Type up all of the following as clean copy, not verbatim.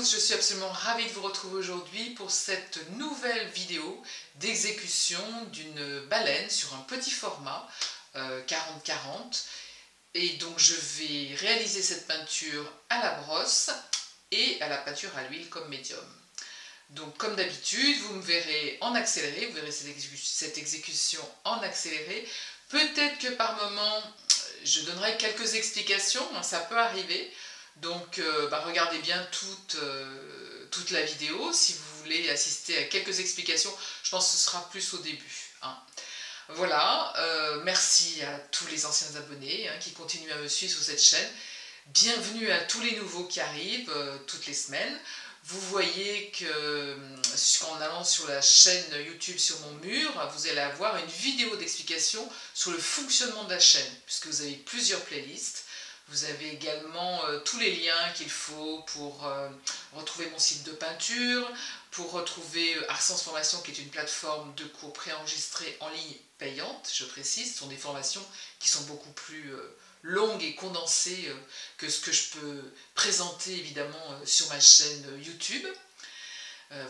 tous, je suis absolument ravie de vous retrouver aujourd'hui pour cette nouvelle vidéo d'exécution d'une baleine sur un petit format 40-40. Et donc je vais réaliser cette peinture à la brosse et à la peinture à l'huile comme médium. Donc comme d'habitude, vous me verrez en accéléré, vous verrez cette exécution en accéléré. Peut-être que par moment, je donnerai quelques explications, ça peut arriver. Donc regardez bien toute la vidéo si vous voulez assister à quelques explications. Je pense que ce sera plus au début. Voilà, merci à tous les anciens abonnés qui continuent à me suivre sur cette chaîne. Bienvenue à tous les nouveaux qui arrivent toutes les semaines. Vous voyez qu'en allant sur la chaîne YouTube sur mon mur, vous allez avoir une vidéo d'explication sur le fonctionnement de la chaîne, puisque vous avez plusieurs playlists. Vous avez également tous les liens qu'il faut pour retrouver mon site de peinture, pour retrouver Art Sens Formation, qui est une plateforme de cours préenregistrés en ligne payante, je précise. Ce sont des formations qui sont beaucoup plus longues et condensées que ce que je peux présenter évidemment sur ma chaîne YouTube.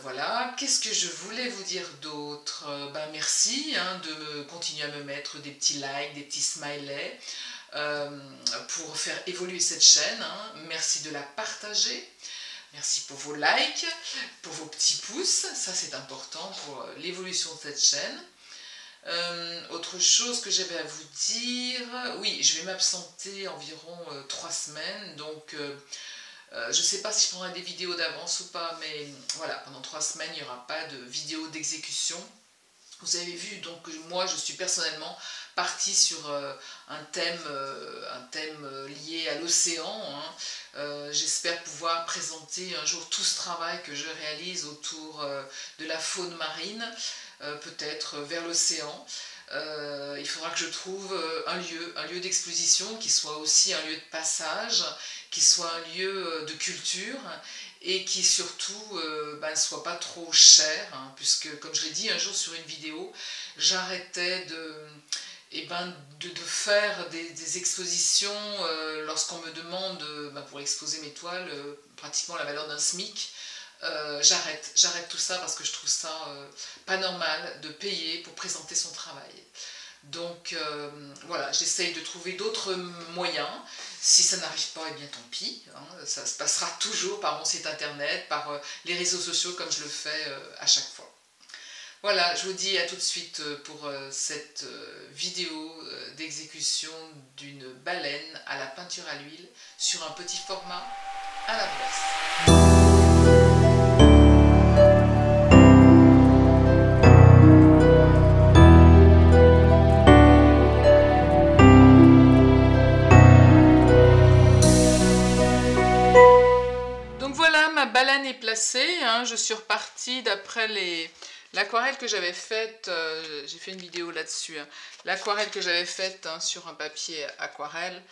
Voilà, qu'est-ce que je voulais vous dire d'autre? Merci de continuer à me mettre des petits likes, des petits smileys pour faire évoluer cette chaîne. Merci de la partager. Merci pour vos likes, pour vos petits pouces. Ça, c'est important pour l'évolution de cette chaîne. Autre chose que j'avais à vous dire, oui, je vais m'absenter environ 3 semaines, donc je ne sais pas si je prendrai des vidéos d'avance ou pas, mais voilà, pendant 3 semaines, il n'y aura pas de vidéo d'exécution. Vous avez vu, donc moi je suis personnellement partie sur un thème lié à l'océan. J'espère pouvoir présenter un jour tout ce travail que je réalise autour de la faune marine, peut-être vers l'océan. Il faudra que je trouve un lieu d'exposition qui soit aussi un lieu de passage, qui soit un lieu de culture et qui surtout ne soit pas trop cher, puisque comme je l'ai dit un jour sur une vidéo, j'arrêtais de faire des expositions lorsqu'on me demande pour exposer mes toiles pratiquement la valeur d'un SMIC. J'arrête tout ça parce que je trouve ça pas normal de payer pour présenter son travail. Donc voilà, j'essaye de trouver d'autres moyens. Si ça n'arrive pas, eh bien tant pis. Ça se passera toujours par mon site internet, par les réseaux sociaux comme je le fais à chaque fois. Voilà, je vous dis à tout de suite pour cette vidéo d'exécution d'une baleine à la peinture à l'huile sur un petit format à la brosse. Baleine est placée, je suis repartie d'après l'aquarelle que j'avais faite, j'ai fait une vidéo là-dessus, l'aquarelle que j'avais faite sur un papier aquarelle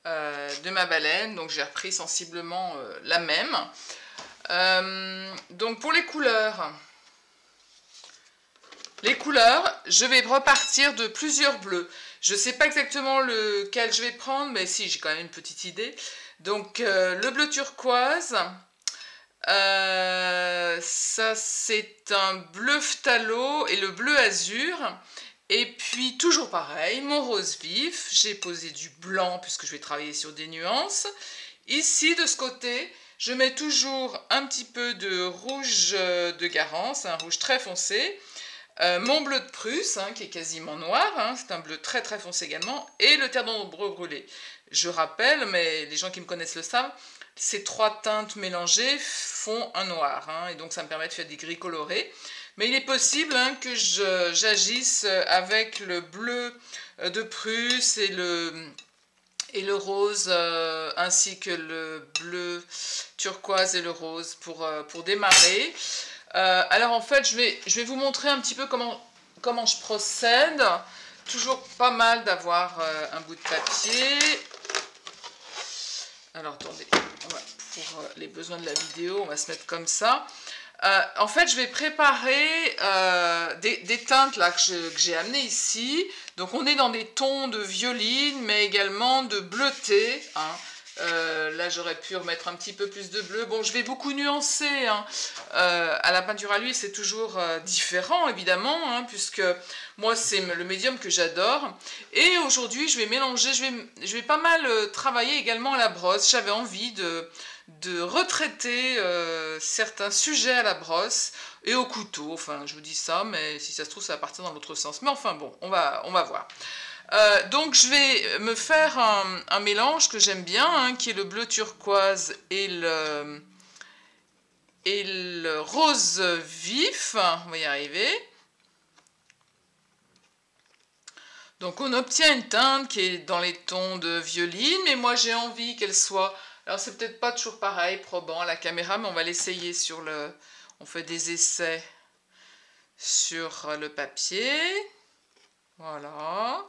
de ma baleine, donc j'ai repris sensiblement la même. Donc pour les couleurs, je vais repartir de plusieurs bleus. Je ne sais pas exactement lequel je vais prendre, mais si, j'ai quand même une petite idée. Donc le bleu turquoise. Ça c'est un bleu phthalo et le bleu azur, et puis toujours pareil, mon rose vif, j'ai posé du blanc puisque je vais travailler sur des nuances. Ici de ce côté je mets toujours un petit peu de rouge de Garance, un rouge très foncé, mon bleu de Prusse qui est quasiment noir, c'est un bleu très très foncé également, et le terre d'ombre brûlé. Je rappelle, mais les gens qui me connaissent le savent, ces 3 teintes mélangées font un noir, et donc ça me permet de faire des gris colorés. Mais il est possible que j'agisse avec le bleu de Prusse et le rose, ainsi que le bleu turquoise et le rose pour démarrer. Alors en fait, je vais vous montrer un petit peu comment je procède. Toujours pas mal d'avoir un bout de papier. Alors attendez, pour les besoins de la vidéo, on va se mettre comme ça. En fait, je vais préparer des teintes là, que j'ai amenées ici. Donc on est dans des tons de violine, mais également de bleuté. Là, j'aurais pu remettre un petit peu plus de bleu. Bon, je vais beaucoup nuancer. Hein. À la peinture à l'huile, c'est toujours différent, évidemment, hein, puisque moi, c'est le médium que j'adore. Et aujourd'hui, je vais mélanger, je vais pas mal travailler également à la brosse. J'avais envie de retraiter certains sujets à la brosse et au couteau. Enfin, je vous dis ça, mais si ça se trouve, ça va partir dans l'autre sens. Mais enfin, bon, on va voir. Donc je vais me faire un mélange que j'aime bien, hein, qui est le bleu turquoise et le rose vif. On va y arriver. Donc on obtient une teinte qui est dans les tons de violine, mais moi j'ai envie qu'elle soit... Alors c'est peut-être pas toujours pareil, probant à la caméra, mais on va l'essayer sur le... On fait des essais sur le papier. Voilà.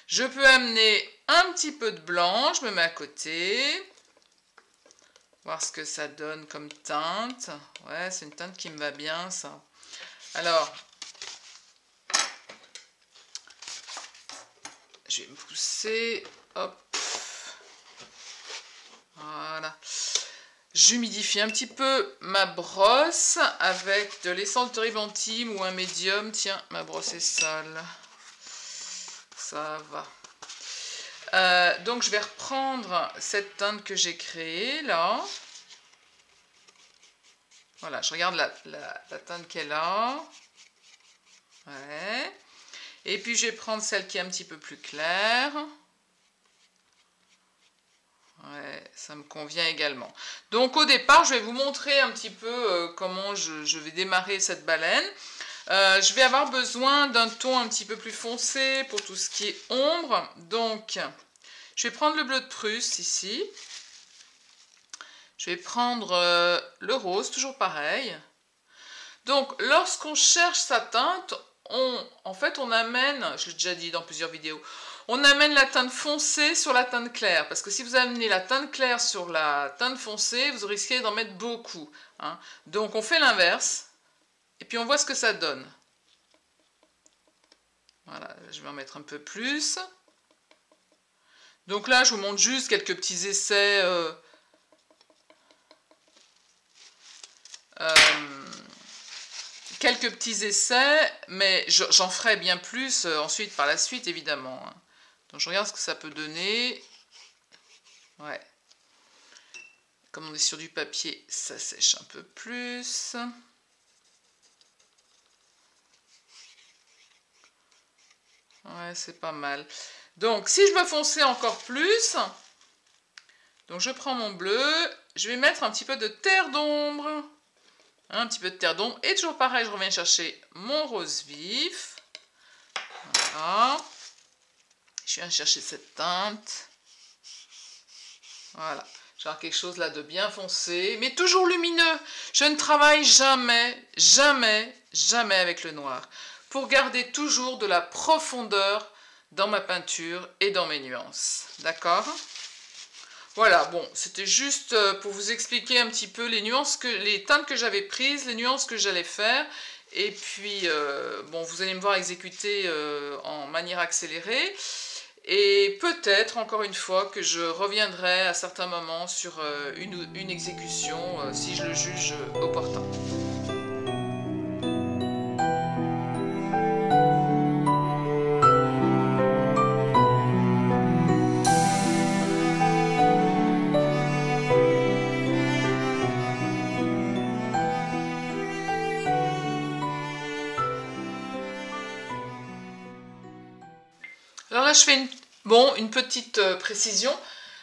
Je peux amener un petit peu de blanc, je me mets à côté. Voir ce que ça donne comme teinte. Ouais, c'est une teinte qui me va bien, ça. Alors, je vais me pousser. Hop. Voilà. J'humidifie un petit peu ma brosse avec de l'essence de turpentine ou un médium. Tiens, ma brosse est sale. Ça va. Donc je vais reprendre cette teinte que j'ai créée là. Voilà, je regarde la teinte qu'elle a. Ouais. Et puis je vais prendre celle qui est un petit peu plus claire. Ouais, ça me convient également. Donc au départ, je vais vous montrer un petit peu comment je vais démarrer cette baleine. Je vais avoir besoin d'un ton un petit peu plus foncé pour tout ce qui est ombre. Donc, je vais prendre le bleu de Prusse ici. Je vais prendre le rose, toujours pareil. Donc, lorsqu'on cherche sa teinte, en fait, on amène, je l'ai déjà dit dans plusieurs vidéos, on amène la teinte foncée sur la teinte claire. Parce que si vous amenez la teinte claire sur la teinte foncée, vous risquez d'en mettre beaucoup. Hein. Donc, on fait l'inverse. Et puis on voit ce que ça donne. Voilà, je vais en mettre un peu plus. Donc là, je vous montre juste quelques petits essais. Quelques petits essais, mais j'en ferai bien plus ensuite par la suite, évidemment. Donc je regarde ce que ça peut donner. Ouais. Comme on est sur du papier, ça sèche un peu plus. Ouais, c'est pas mal. Donc, si je veux foncer encore plus, donc je prends mon bleu, je vais mettre un petit peu de terre d'ombre. Un petit peu de terre d'ombre. Et toujours pareil, je reviens chercher mon rose vif. Voilà. Je viens chercher cette teinte. Voilà. J'ai quelque chose là de bien foncé, mais toujours lumineux. Je ne travaille jamais, jamais, jamais avec le noir. Pour garder toujours de la profondeur dans ma peinture et dans mes nuances. D'accord? Voilà, bon, c'était juste pour vous expliquer un petit peu les nuances, les teintes que j'avais prises, les nuances que j'allais faire. Et puis, bon, vous allez me voir exécuter en manière accélérée. Et peut-être, encore une fois, que je reviendrai à certains moments sur une exécution si je le juge opportun. Alors là, je fais une petite précision.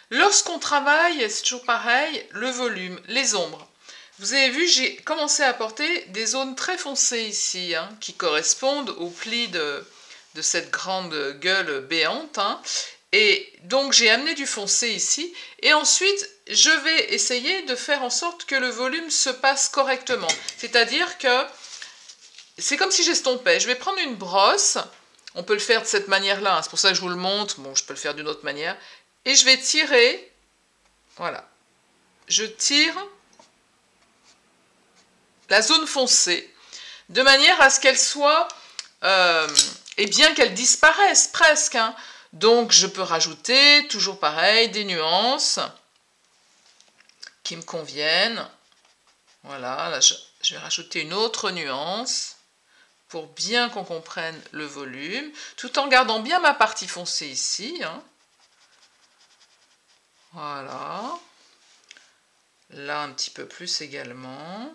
Lorsqu'on travaille, c'est toujours pareil, le volume, les ombres. Vous avez vu, j'ai commencé à apporter des zones très foncées ici, hein, qui correspondent au pli de cette grande gueule béante. Hein. Et donc, j'ai amené du foncé ici. Et ensuite, je vais essayer de faire en sorte que le volume se passe correctement. C'est-à-dire que c'est comme si j'estompais. Je vais prendre une brosse. On peut le faire de cette manière-là, hein. C'est pour ça que je vous le montre. Bon, je peux le faire d'une autre manière. Et je vais tirer, voilà. Je tire la zone foncée, de manière à ce qu'elle soit, et bien qu'elle disparaisse presque, hein. Donc je peux rajouter, toujours pareil, des nuances qui me conviennent. Voilà, là je vais rajouter une autre nuance pour bien qu'on comprenne le volume, tout en gardant bien ma partie foncée ici. Hein. Voilà. Là, un petit peu plus également.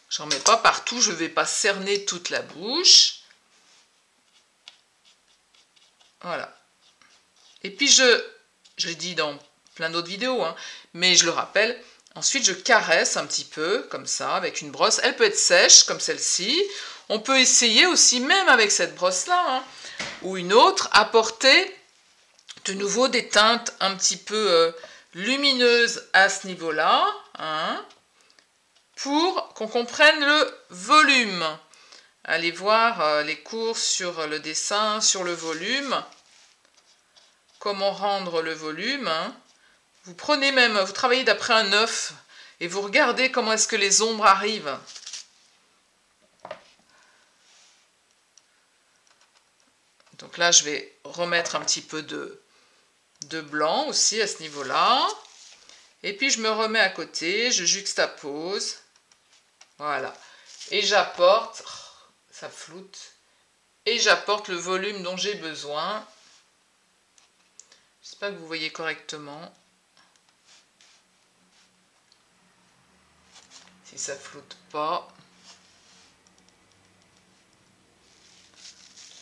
J'en mets pas partout, je ne vais pas cerner toute la bouche. Voilà. Et puis je l'ai dit dans plein d'autres vidéos, hein, mais je le rappelle, ensuite je caresse un petit peu, comme ça, avec une brosse. Elle peut être sèche, comme celle-ci. On peut essayer aussi, même avec cette brosse-là, hein, ou une autre, apporter de nouveau des teintes un petit peu lumineuses à ce niveau-là, hein, pour qu'on comprenne le volume. Allez voir les cours sur le dessin, sur le volume. Comment rendre le volume. Hein. Vous prenez même, vous travaillez d'après un œuf et vous regardez comment est-ce que les ombres arrivent. Donc là, je vais remettre un petit peu de blanc aussi à ce niveau-là. Et puis, je me remets à côté, je juxtapose. Voilà. Et j'apporte, ça floute, et j'apporte le volume dont j'ai besoin. J'espère que vous voyez correctement. Si ça floute pas.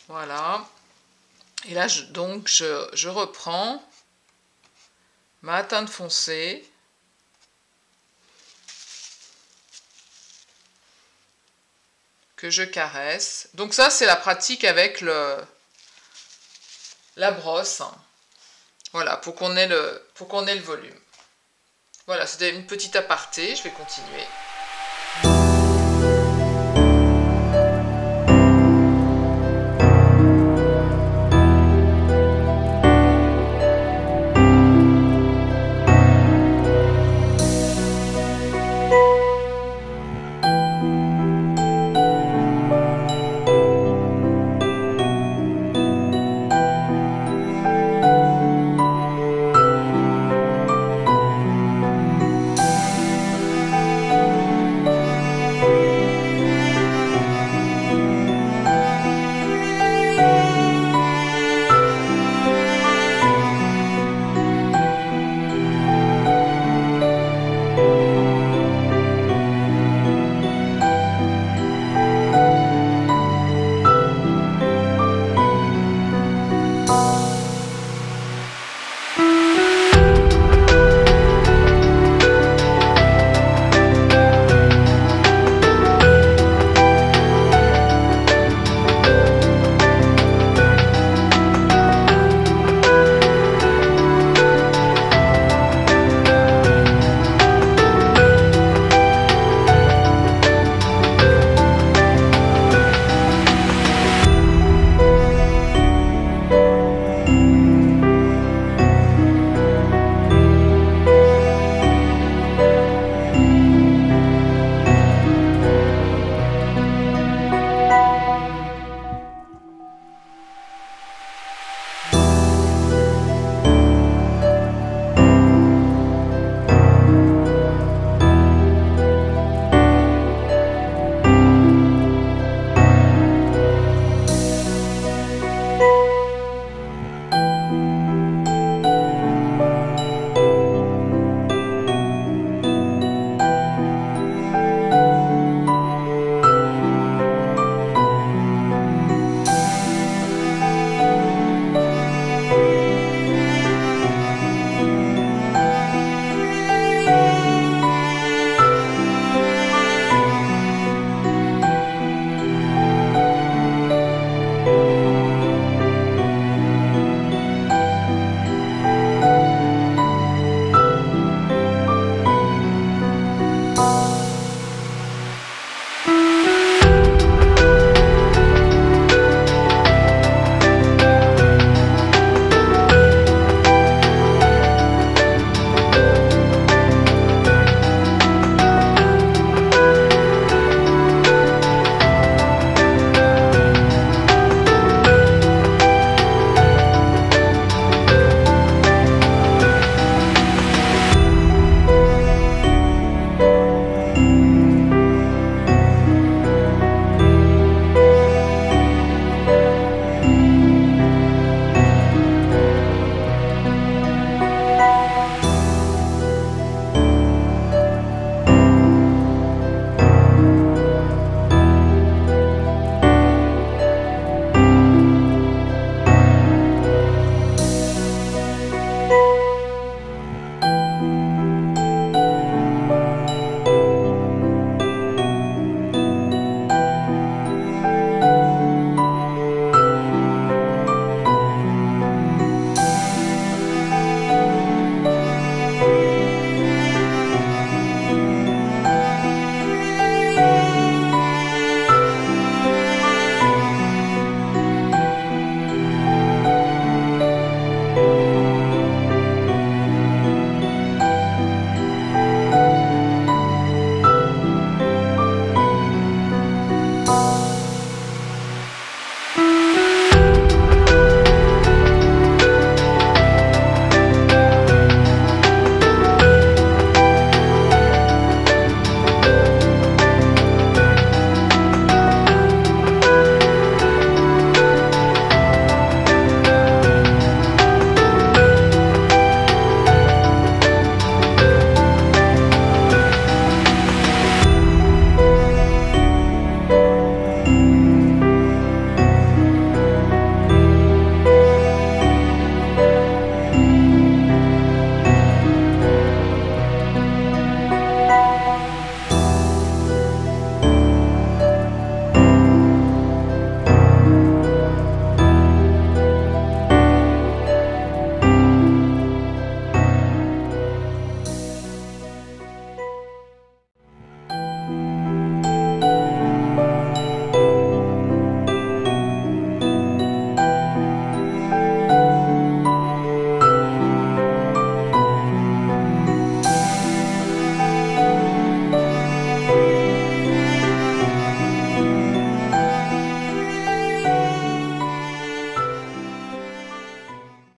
Voilà. Et là, je reprends ma teinte foncée. Que je caresse. Donc ça, c'est la pratique avec la brosse. Voilà, pour qu'on ait le volume. Voilà, c'était une petite aparté, je vais continuer.